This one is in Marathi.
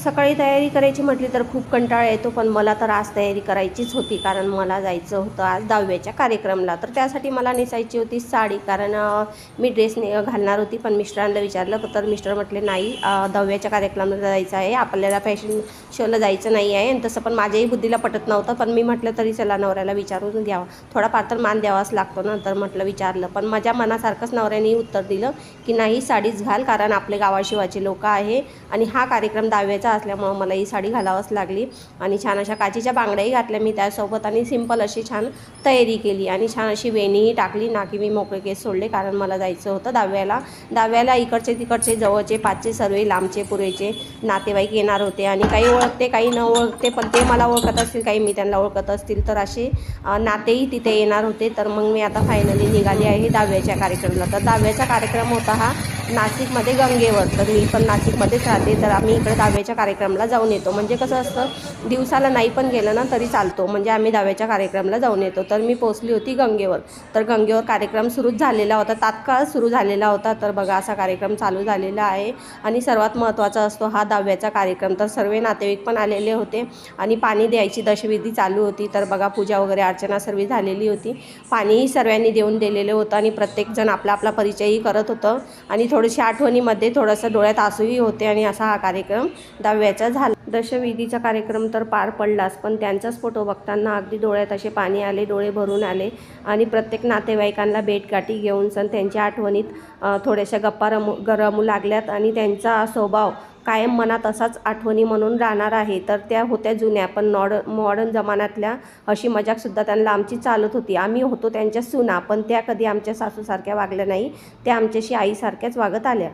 सकाळी तयारी करायची म्हटली तर खूप कंटाळा येतो, पण मला तर आज तयारी करायचीच होती कारण मला जायचं होतं आज दहाव्याच्या कार्यक्रमाला. तर त्यासाठी मला नेसायची होती साडी, कारण मी ड्रेस घालणार होती, पण मिस्टरांना विचारलं तर मिस्टर म्हटले नाही, दहाव्याच्या कार्यक्रमाला जायचं आहे, आपल्याला फॅशन शोला जायचं नाही आहे. आणि तसं पण माझ्याही बुद्धीला पटत नव्हतं, पण मी म्हटलं तरी चला नवऱ्याला विचारून घ्यावं, थोडाफार तर मान द्यावाच लागतो ना. तर म्हटलं विचारलं, पण माझ्या मनासारखंच नवऱ्याने उत्तर दिलं की नाही, साडीच घाल, कारण आपले गावाशिवाचे लोक आहे आणि हा कार्यक्रम दहाव्याचा असल्यामुळं मला ही साडी घालावंच लागली. आणि छान अशा काचेच्या बांगड्याही घातल्या मी त्यासोबत, आणि सिंपल अशी छान तयारी केली आणि छान अशी वेणीही टाकली. नाकी मी मोकळे केस सोडले कारण मला जायचं होतं दहाव्याला. इकडचे तिकडचे जवळचे पाचचे सर्व लांबचे पुरेचे नातेवाईक येणार होते, आणि काही ओळखते काही न ओळखते, पण ते मला ओळखत असतील, काही मी त्यांना ओळखत असतील, तर असे नातेही तिथे येणार होते. तर मग मी आता फायनली निघाली आहे दहाव्याच्या कार्यक्रमाला. तर दहाव्याचा कार्यक्रम होता हा नाशिकमध्ये गंगेवर. तर मी पण नाशिकमध्येच राहते, तर आम्ही इकडे दहाव्याच्या कार्यक्रमाला जाऊन येतो. म्हणजे कसं असतं, दिवसाला नाही पण गेलं ना तरी चालतो, म्हणजे आम्ही दहाव्याच्या कार्यक्रमाला जाऊन येतो. तर मी पोचली होती गंगेवर. तर गंगेवर कार्यक्रम सुरूच झालेला होता, तात्काळ सुरू झालेला होता. तर बघा असा कार्यक्रम चालू झालेला आहे, आणि सर्वात महत्त्वाचा असतो हा दहाव्याचा कार्यक्रम. तर सर्व नातेवाईक पण आलेले होते, आणि पाणी द्यायची दशविधी चालू होती. तर बघा पूजा वगैरे अर्चना सर्व झालेली होती, पाणीही सर्वांनी देऊन दिलेलं होतं, आणि प्रत्येकजण आपला आपला परिचयही करत होतं, आणि थोडीशी आठवणीमध्ये थोडंसं डोळ्यात आसूही होते. आणि असा हा कार्यक्रम दहाव्याचा झाला. दशविधीचा कार्यक्रम तर पार पडलाच, पण त्यांचाच फोटो बघताना अगदी डोळ्यात असे पाणी आले, डोळे भरून आले. आणि प्रत्येक नातेवाईकांना भेटगाठी घेऊन सण त्यांच्या आठवणीत थोड्याशा गप्पा रमू लागल्यात, आणि त्यांचा स्वभाव कायम मनात असाच आठवणी म्हणून राहणार आहे. तर त्या होत्या जुन्या, पण मॉडर्न जमान्यातल्या अशी मजाकसुद्धा त्यांना आमची चालत होती. आम्ही होतो त्यांच्या सुना, पण त्या कधी आमच्या सासूसारख्या वागल्या नाही, त्या आमच्याशी आईसारख्याच वागत आल्या.